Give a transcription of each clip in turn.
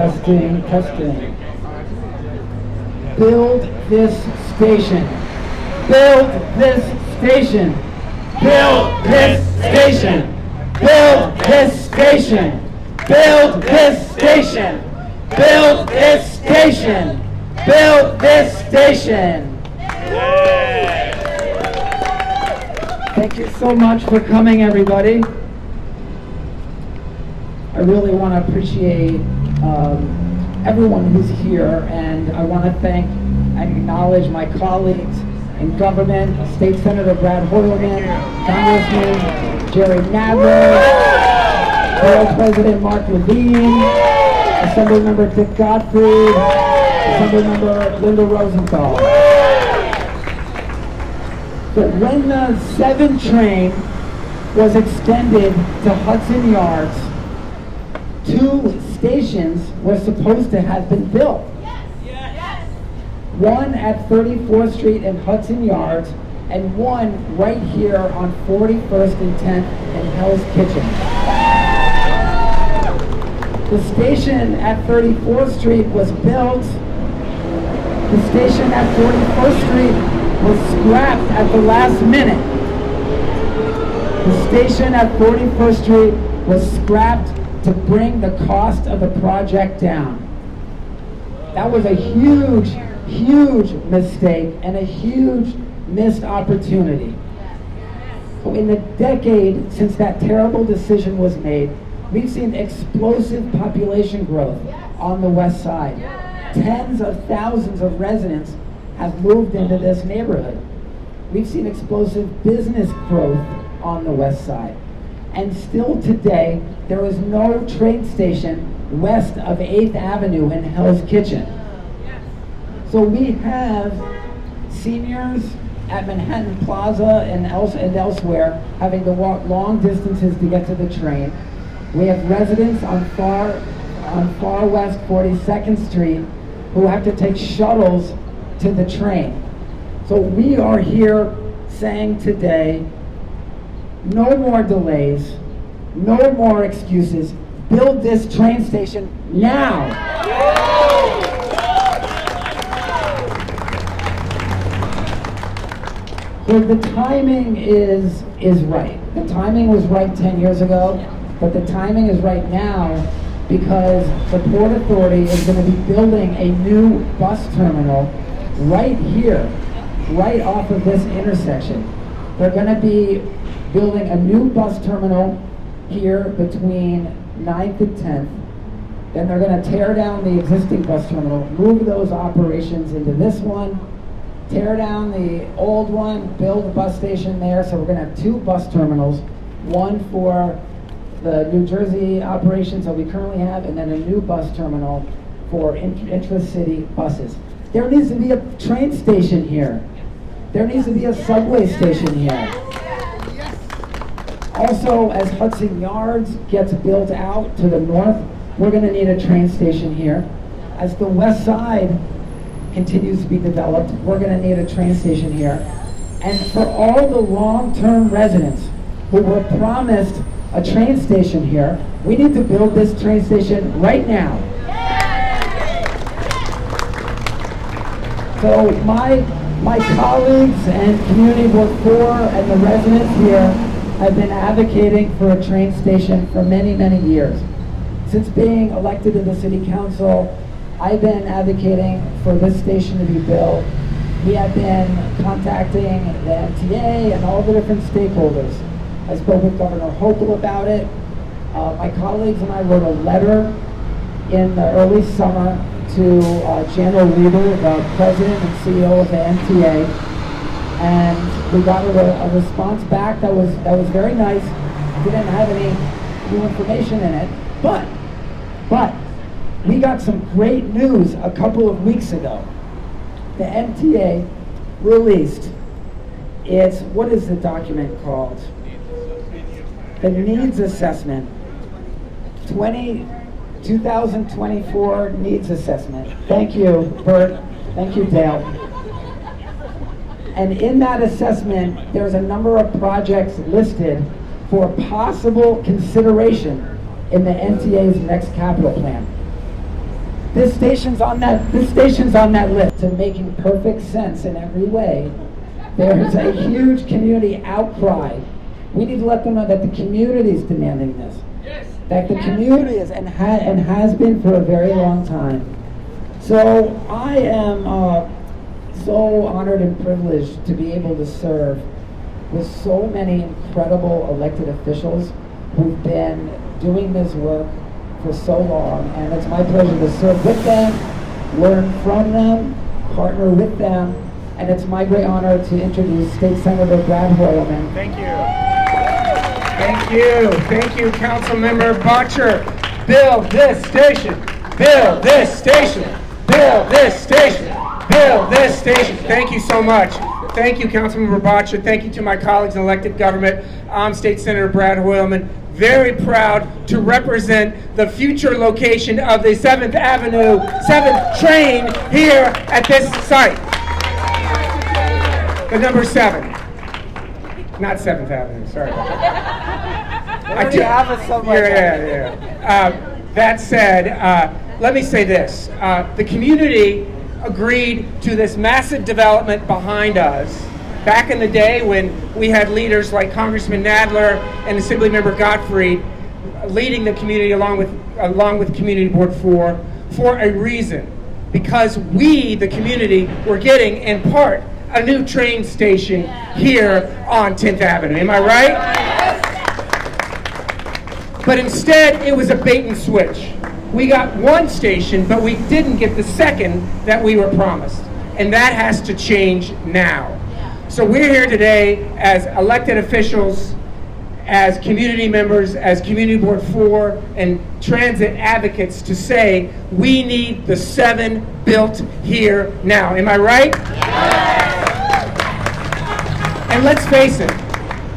Testing, testing. Build this station. Build this station. Build this station. Build this station. Build this station. Build this station. Build this station. Thank you so much for coming, everybody. I really want to appreciate everyone who's here, and I want to thank and acknowledge my colleagues in government, State Senator Brad Hoylman, Congressman Jerry Nadler, Borough President Mark Levine, Assembly Member Richard Gottfried, Assembly Member Linda Rosenthal. But when the 7 train was extended to Hudson Yards, 2 stations were supposed to have been built. Yes. One at 34th Street and Hudson Yards, and one right here on 41st and 10th in Hell's Kitchen. The station at 34th Street was built. The station at 41st Street was scrapped at the last minute. The station at 41st Street was scrapped to bring the cost of the project down. That was a huge, huge mistake and a huge missed opportunity. So in the decade since that terrible decision was made, we've seen explosive population growth on the west side. Tens of thousands of residents have moved into this neighborhood. We've seen explosive business growth on the west side. And still today, there is no train station west of 8th Avenue in Hell's Kitchen. So we have seniors at Manhattan Plaza and elsewhere having to walk long distances to get to the train. We have residents on far west 42nd Street who have to take shuttles to the train. So we are here saying today, no more delays, no more excuses. Build this train station now. So the timing is right. The timing was right 10 years ago, but the timing is right now because the Port Authority is going to be building a new bus terminal right here, right off of this intersection. They're going to be building a new bus terminal here between 9th and 10th. Then they're going to tear down the existing bus terminal, move those operations into this one, tear down the old one, build a bus station there. So we're going to have 2 bus terminals, one for the New Jersey operations that we currently have, and then a new bus terminal for intra-city buses. There needs to be a train station here. There needs to be a subway station here. Also, as Hudson Yards gets built out to the north, we're going to need a train station here. As the west side continues to be developed, we're going to need a train station here. And for all the long-term residents who were promised a train station here, we need to build this train station right now. So my colleagues and Community Board 4 and the residents here have been advocating for a train station for many, many years. Since being elected to the City Council, I've been advocating for this station to be built. We have been contacting the MTA and all the different stakeholders. I spoke with Governor Hochul about it. My colleagues and I wrote a letter in the early summer to Janet Reeder, the president and CEO of the MTA, and we got a response back that was very nice. Didn't have any new information in it, but we got some great news a couple of weeks ago. The MTA released its, what is the document called? The needs assessment. 2024 needs assessment. Thank you, Bert. Thank you, Dale. And in that assessment, there's a number of projects listed for possible consideration in the MTA's next capital plan. This station's on that list. To making perfect sense in every way. There's a huge community outcry. We need to let them know that the community is demanding this. Yes. That the community is and has been for a very long time. So I am so honored and privileged to be able to serve with so many incredible elected officials who've been doing this work for so long, and it's my pleasure to serve with them, learn from them, partner with them, and it's my great honor to introduce State Senator Brad Hoylman. Thank you. Thank you. Thank you, Councilmember Botcher. Build this station. Build this station. Build this station. Build this station. Thank you so much. Thank you, Councilmember Botcher. Thank you to my colleagues in elected government. I'm State Senator Brad Hoylman. Very proud to represent the future location of the 7th Avenue 7th train here at this site. The number 7. Not 7th Avenue, sorry. I do have it somewhere. Yeah. That said, let me say this. The community agreed to this massive development behind us. Back in the day when we had leaders like Congressman Nadler and Assembly Member Gottfried leading the community along with Community Board 4 for a reason. Because we, the community, were getting, in part, a new train station here on 10th Avenue. Am I right? But instead, it was a bait and switch. We got one station, but we didn't get the second that we were promised. And that has to change now. So we're here today as elected officials, as community members, as Community Board 4, and transit advocates to say we need the 7 built here now. Am I right? Yes. And let's face it,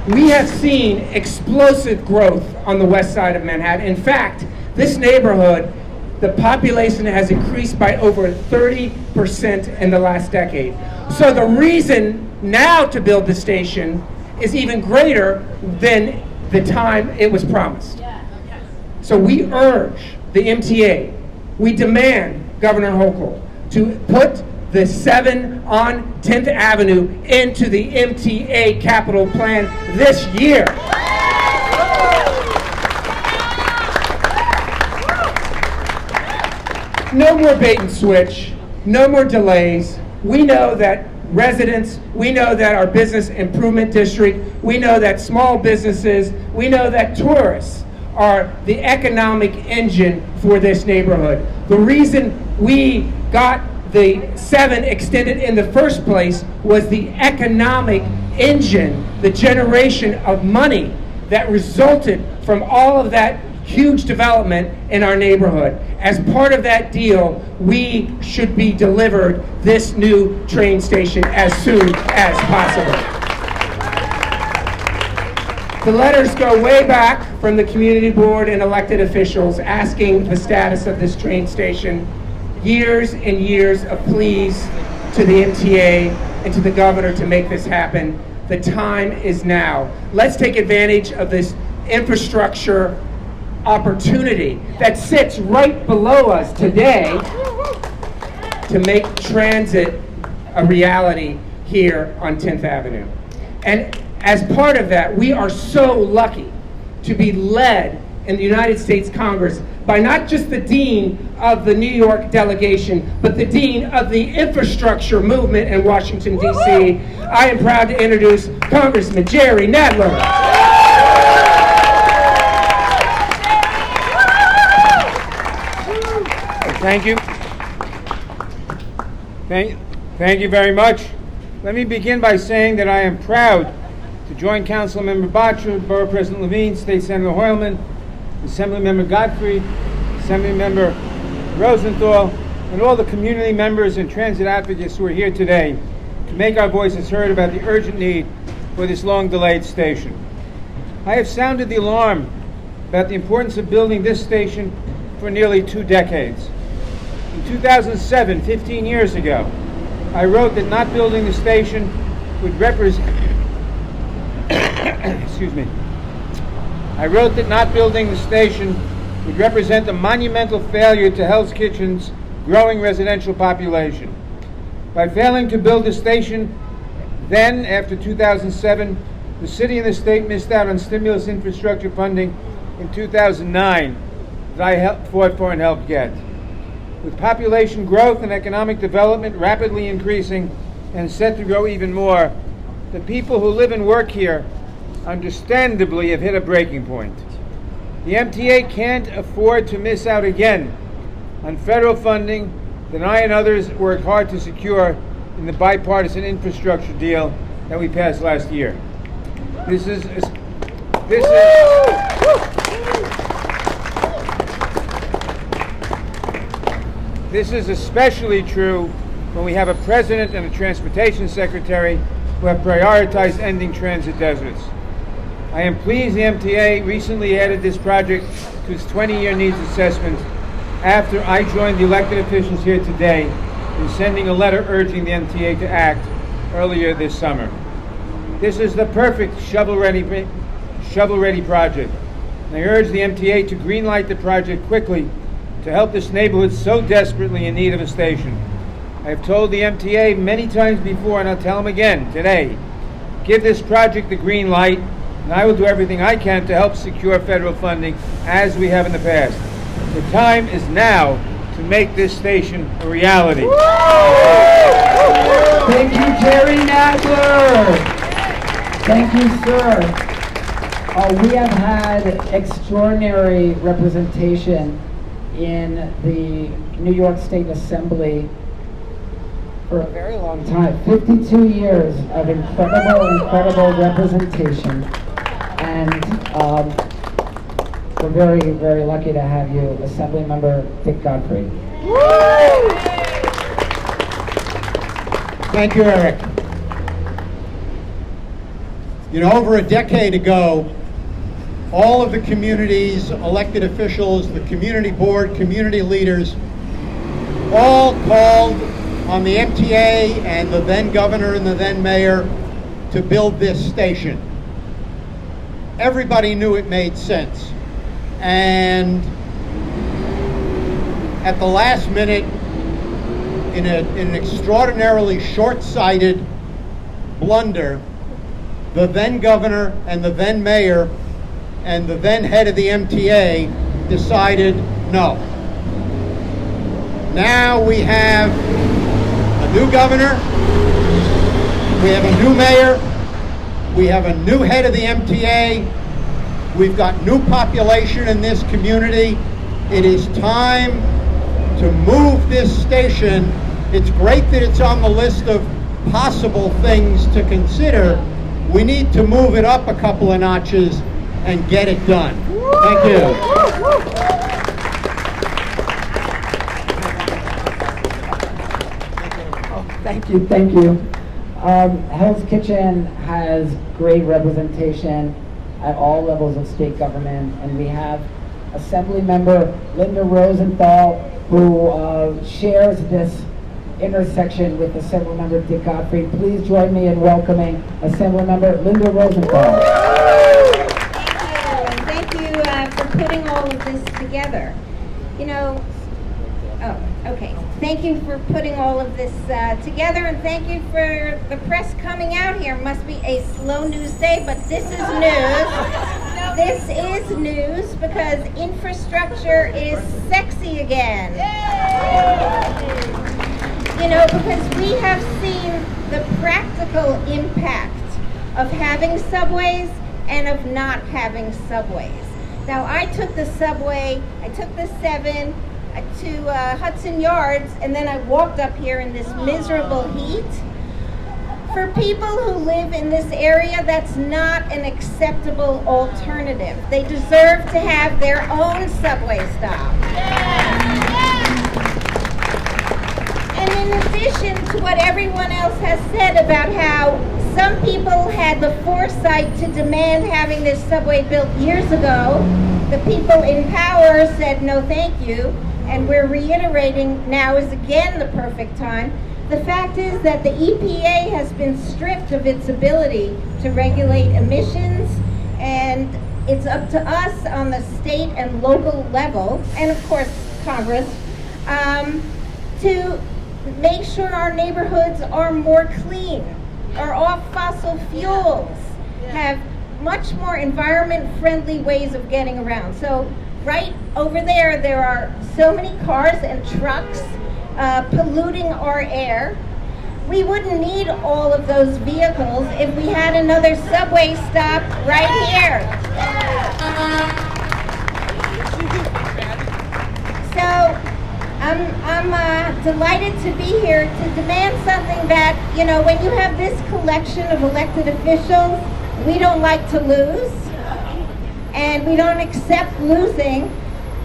we have seen explosive growth on the west side of Manhattan. In fact, this neighborhood, the population has increased by over 30% in the last decade. So the reason now to build the station is even greater than the time it was promised. So we urge the MTA, we demand Governor Hochul to put the 7 on 10th Avenue into the MTA capital plan this year. No more bait and switch, no more delays. We know that residents, we know that our business improvement district, we know that small businesses, we know that tourists are the economic engine for this neighborhood. The reason we got the 7 extended in the first place was the economic engine, the generation of money that resulted from all of that huge development in our neighborhood. As part of that deal, we should be delivered this new train station as soon as possible. The letters go way back from the community board and elected officials asking the status of this train station. Years and years of pleas to the MTA and to the governor to make this happen. The time is now. Let's take advantage of this infrastructure opportunity that sits right below us today to make transit a reality here on 10th Avenue. And as part of that, we are so lucky to be led in the United States Congress by not just the Dean of the New York delegation, but the Dean of the infrastructure movement in Washington, D.C. I am proud to introduce Congressman Jerry Nadler. Thank you. Thank you very much. Let me begin by saying that I am proud to join Councilmember Botcher, Borough President Levine, State Senator Hoylman, Assembly Member Gottfried, Assembly Member Rosenthal, and all the community members and transit advocates who are here today to make our voices heard about the urgent need for this long-delayed station. I have sounded the alarm about the importance of building this station for nearly 2 decades. In 2007, 15 years ago, I wrote that not building the station would represent I wrote that not building the station would represent a monumental failure to Hell's Kitchens growing residential population. By failing to build a station then, after 2007, the city and the state missed out on stimulus infrastructure funding in 2009 that I fought for and helped get. With population growth and economic development rapidly increasing and set to grow even more, the people who live and work here understandably have hit a breaking point. The MTA can't afford to miss out again on federal funding that I and others worked hard to secure in the bipartisan infrastructure deal that we passed last year. This is especially true when we have a president and a transportation secretary who have prioritized ending transit deserts. I am pleased the MTA recently added this project to its 20-year needs assessment after I joined the elected officials here today in sending a letter urging the MTA to act earlier this summer. This is the perfect shovel-ready project, and I urge the MTA to greenlight the project quickly to help this neighborhood so desperately in need of a station. I have told the MTA many times before, and I'll tell them again today, give this project the green light, and I will do everything I can to help secure federal funding as we have in the past. The time is now to make this station a reality. Thank you, Jerry Nadler. Thank you, sir. We have had extraordinary representation in the New York State Assembly for a very long time. 52 years of incredible representation. And we're very, very lucky to have you, Assembly Member Dick Gottfried. Thank you, Eric. You know, over a decade ago, all of the community's elected officials, the community board, community leaders, all called on the MTA and the then governor and the then mayor to build this station. Everybody knew it made sense. And at the last minute, in an extraordinarily short-sighted blunder, the then governor and the then mayor and the then head of the MTA decided no. Now we have a new governor, we have a new mayor, we have a new head of the MTA, we've got new population in this community. It is time to move this station. It's great that it's on the list of possible things to consider. We need to move it up a couple of notches and get it done. Thank you. Thank you. Hell's Kitchen has great representation at all levels of state government, and we have Assembly Member Linda Rosenthal, who shares this intersection with Assembly Member Dick Gottfried. Please join me in welcoming Assembly Member Linda Rosenthal. Thank you for putting all of this together. You know, thank you for putting all of this together, and thank you for the press coming out here. Must be a slow news day, but this is news. This is news because infrastructure is sexy again. You know, because we have seen the practical impact of having subways and of not having subways. Now, I took the subway, I took the 7 to Hudson Yards, and then I walked up here in this miserable heat. For people who live in this area, that's not an acceptable alternative. They deserve to have their own subway stop. And in addition to what everyone else has said about how some people had the foresight to demand having this subway built years ago, the people in power said no thank you, and we're reiterating now is again the perfect time. The fact is that the EPA has been stripped of its ability to regulate emissions, and it's up to us on the state and local level, and of course Congress, to make sure our neighborhoods are more clean, are off fossil fuels, have much more environment-friendly ways of getting around. So right over there, there are so many cars and trucks polluting our air. We wouldn't need all of those vehicles if we had another subway stop right here. So I'm delighted to be here to demand something that, you know, when you have this collection of elected officials, we don't like to lose, and we don't accept losing,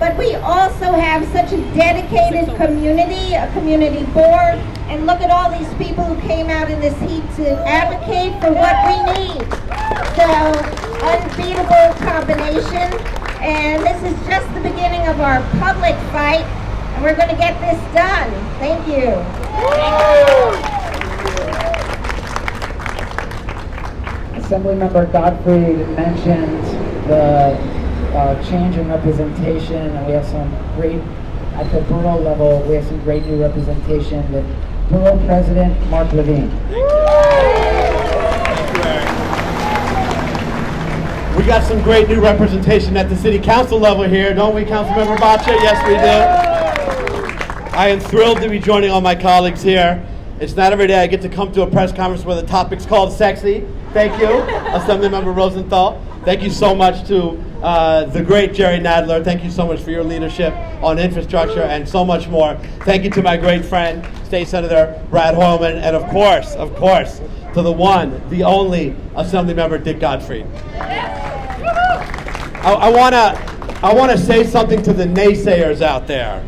but we also have such a dedicated community, a community board, and look at all these people who came out in this heat to advocate for what we need. So, unbeatable combination, and this is just the beginning of our public fight, and we're going to get this done. Thank you. Assembly Member Gottfried mentioned the change in representation, and we have some great, at the borough level, we have some great new representation with Borough President Mark Levine. We got some great new representation at the city council level here, don't we, Councilmember Baccia? Yes, we do. I am thrilled to be joining all my colleagues here. It's not every day I get to come to a press conference where the topic's called sexy. Thank you, Assembly Member Rosenthal. Thank you so much to the great Jerry Nadler. Thank you so much for your leadership on infrastructure and so much more. Thank you to my great friend, State Senator Brad Hoylman, and of course, to the one, the only Assembly Member Dick Gottfried. I want to say something to the naysayers out there.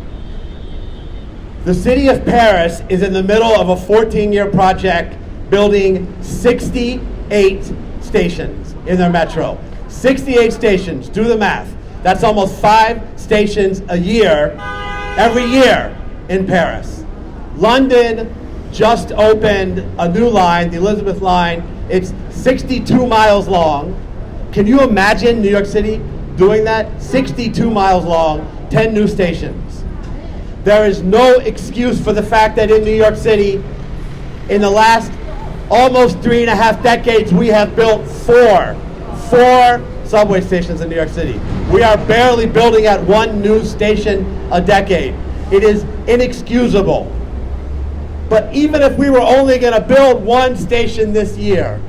The city of Paris is in the middle of a 14-year project building 68 stations in their metro. 68 stations, do the math. That's almost 5 stations a year, every year in Paris. London just opened a new line, the Elizabeth line. It's 62 miles long. Can you imagine New York City doing that? 62 miles long, 10 new stations. There is no excuse for the fact that in New York City, in the last almost 3.5 decades, we have built four subway stations in New York City. We are barely building at 1 new station a decade. It is inexcusable. But even if we were only going to build 1 station this year,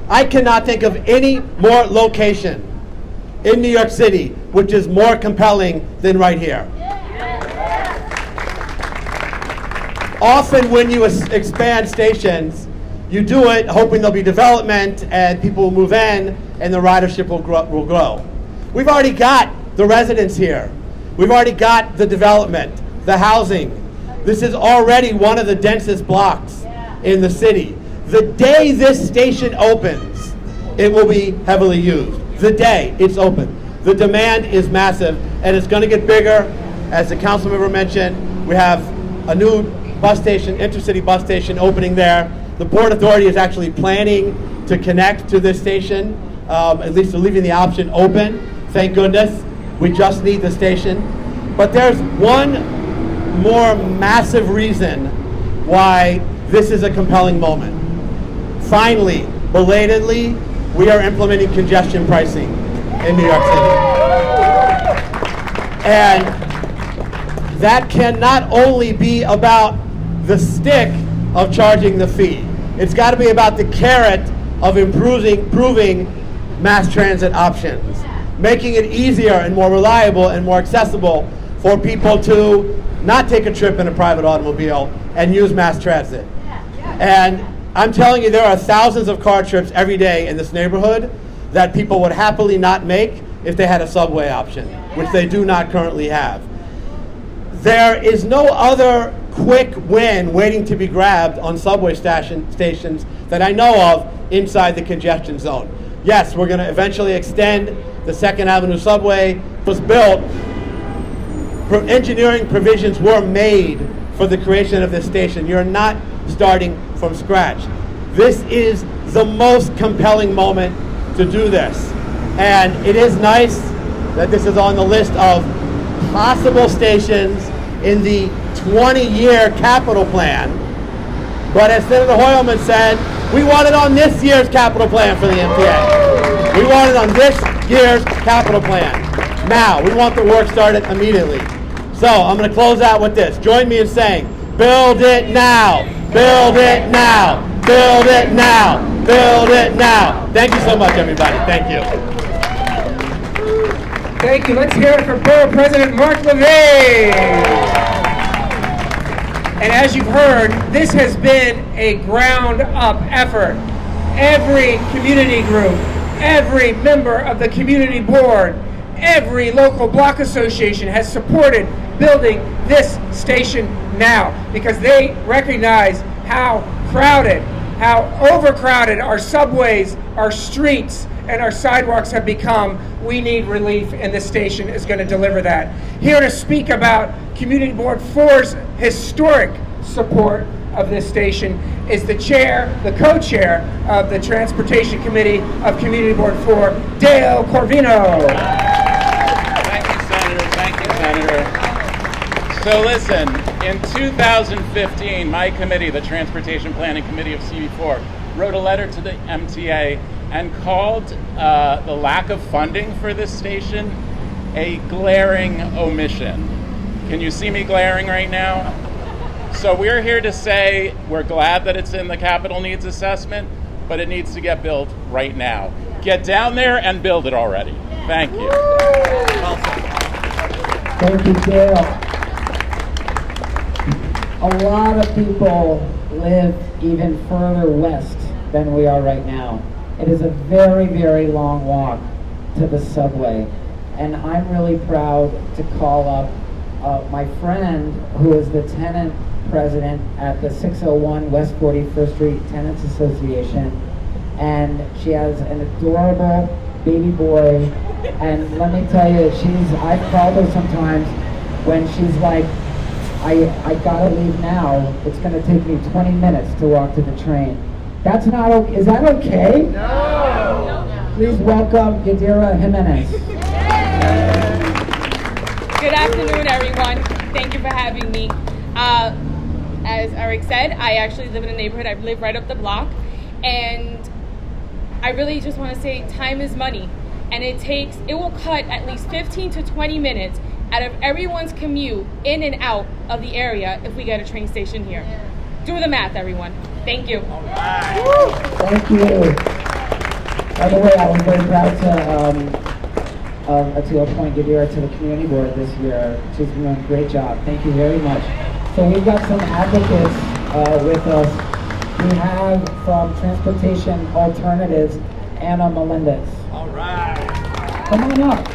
I cannot think of any more location in New York City which is more compelling than right here. Often when you expand stations, you do it hoping there'll be development and people will move in and the ridership will grow. We've already got the residents here. We've already got the development, the housing. This is already one of the densest blocks in the city. The day this station opens, it will be heavily used. The day it's open. The demand is massive, and it's going to get bigger. As the council member mentioned, we have a new bus station, intercity bus station opening there. The Port Authority is actually planning to connect to this station. At least they're leaving the option open. Thank goodness. We just need the station. But there's one more massive reason why this is a compelling moment. Finally, belatedly, we are implementing congestion pricing in New York City. And that can not only be about the stick of charging the fee. It's got to be about the carrot of improving mass transit options, making it easier and more reliable and more accessible for people to not take a trip in a private automobile and use mass transit. And I'm telling you, there are thousands of car trips every day in this neighborhood that people would happily not make if they had a subway option, which they do not currently have. There is no other quick win waiting to be grabbed on subway stations that I know of inside the congestion zone. Yes, we're going to eventually extend the 2nd Avenue subway. It was built, engineering provisions were made for the creation of this station. You're not starting from scratch. This is the most compelling moment to do this. And it is nice that this is on the list of possible stations in the 20-year capital plan. But as Senator Hoylman said, we want it on this year's capital plan for the MTA. We want it on this year's capital plan. Now, we want the work started immediately. So I'm going to close out with this. Join me in saying, build it now, build it now, build it now, build it now. Thank you so much, everybody. Thank you. Thank you. Let's hear it for Borough President Mark Levine. And as you've heard, this has been a ground-up effort. Every community group, every member of the community board, every local block association has supported building this station now because they recognize how crowded, how overcrowded our subways, our streets, and our sidewalks have become. We need relief, and this station is going to deliver that. Here to speak about Community Board 4's historic support of this station is the chair, the co-chair of the Transportation Committee of Community Board 4, Dale Corvino. Thank you, Senator. Thank you, Senator. So listen, in 2015, my committee, the Transportation Planning Committee of CB4, wrote a letter to the MTA and called the lack of funding for this station a glaring omission. Can you see me glaring right now? So we're here to say we're glad that it's in the capital needs assessment, but it needs to get built right now. Get down there and build it already. Thank you. Thank you, Dale. A lot of people live even further west than we are right now. It is a very, very long walk to the subway. And I'm really proud to call up my friend who is the tenant president at the 601 West 41st Street Tenants Association. And she has an adorable baby boy. And let me tell you, I've called her sometimes when she's like, I gotta leave now. It's gonna take me 20 minutes to walk to the train. That's not okay. Is that okay? No. Please welcome Yadira Jimenez. Good afternoon, everyone. Thank you for having me. As Eric said, I actually live in a neighborhood. I live right up the block. And I really just want to say time is money. And it will cut at least 15 to 20 minutes out of everyone's commute in and out of the area if we get a train station here. Do the math, everyone. Thank you. All right. Thank you. By the way, I was very proud to appoint Yadira to the community board this year. She's been doing a great job. Thank you very much. So we've got some advocates with us. We have from Transportation Alternatives, Anna Melendez. All right. Come on up.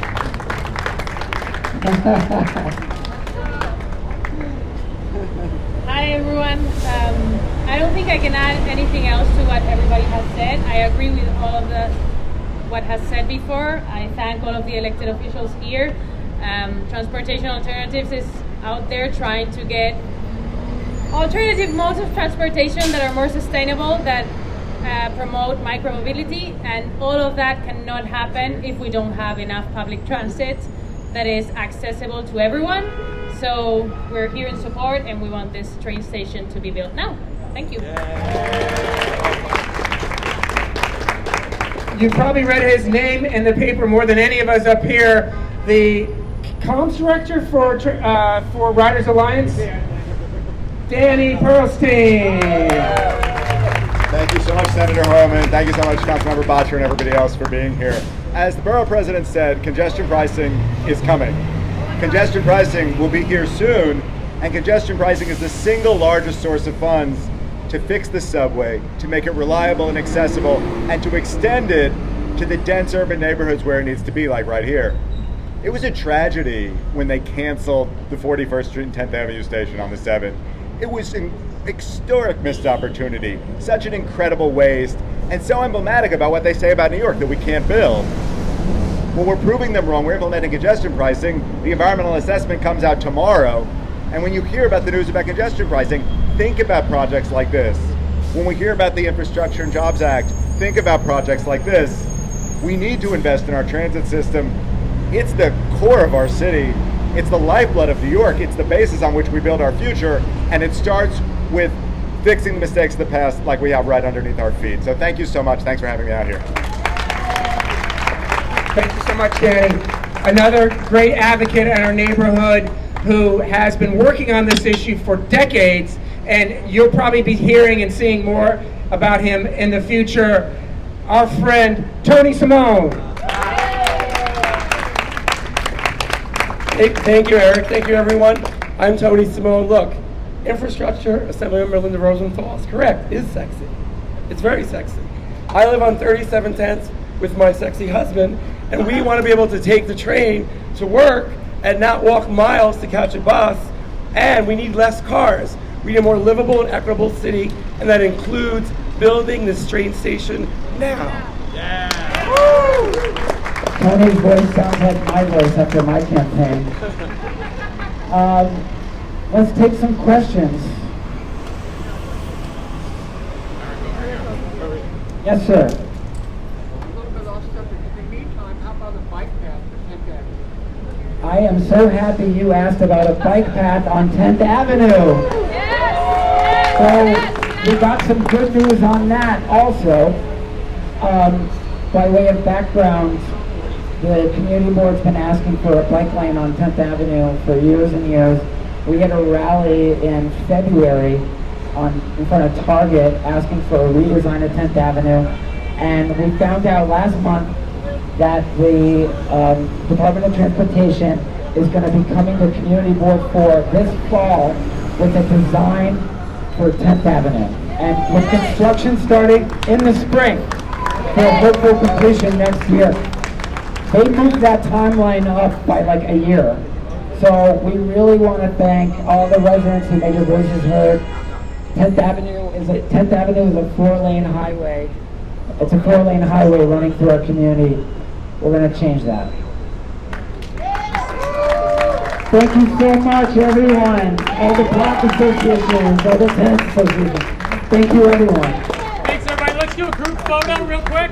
Hi, everyone. I don't think I can add anything else to what everybody has said. I agree with all of what has said before. I thank all of the elected officials here. Transportation Alternatives is out there trying to get alternative modes of transportation that are more sustainable, that promote micromobility, and all of that cannot happen if we don't have enough public transit that is accessible to everyone. So we're here in support, and we want this train station to be built now. Thank you. You probably read his name in the paper more than any of us up here. The comms director for Riders Alliance, Danny Perlstein. Thank you so much, Senator Hoylman. Thank you so much, Councilmember Bottcher, and everybody else for being here. As the Borough President said, congestion pricing is coming. Congestion pricing will be here soon, and congestion pricing is the single largest source of funds to fix the subway, to make it reliable and accessible, and to extend it to the dense urban neighborhoods where it needs to be, like right here. It was a tragedy when they canceled the 41st Street and 10th Avenue station on the 7th. It was an historic missed opportunity, such an incredible waste, and so emblematic about what they say about New York, that we can't build. Well, we're proving them wrong. We're implementing congestion pricing. The environmental assessment comes out tomorrow, and when you hear about the news about congestion pricing, think about projects like this. When we hear about the Infrastructure and Jobs Act, think about projects like this. We need to invest in our transit system. It's the core of our city. It's the lifeblood of New York. It's the basis on which we build our future, and it starts with fixing the mistakes of the past like we have right underneath our feet. So thank you so much. Thanks for having me out here. Thank you so much, Danny. Another great advocate in our neighborhood who has been working on this issue for decades, and you'll probably be hearing and seeing more about him in the future, our friend Tony Simone. Thank you, Eric. Thank you, everyone. I'm Tony Simone. Look, infrastructure, Assembly Member Linda Rosenthal is correct. It is sexy. It's very sexy. I live on 3710th with my sexy husband, and we want to be able to take the train to work and not walk miles to catch a bus, and we need less cars. We need a more livable and equitable city, and that includes building this train station now. Tony's voice sounds like my voice after my campaign. Let's take some questions. Yes, sir. A little bit off subject. In the meantime, how about a bike path for 10th Avenue? I am so happy you asked about a bike path on 10th Avenue. So we got some good news on that also. By way of background, the community board's been asking for a bike lane on 10th Avenue for years and years. We had a rally in February in front of Target asking for a redesign of 10th Avenue, and we found out last month that the Department of Transportation is going to be coming to community board for this fall with a design for 10th Avenue, and with construction starting in the spring for hopeful completion next year. They moved that timeline up by like a year. So we really want to thank all the residents who made their voices heard. 10th Avenue is a 4-lane highway. It's a 4-lane highway running through our community. We're going to change that. Thank you so much, everyone. All the block associations, all the tenants associations. Thank you, everyone. Thanks, everybody. Let's do a group photo real quick.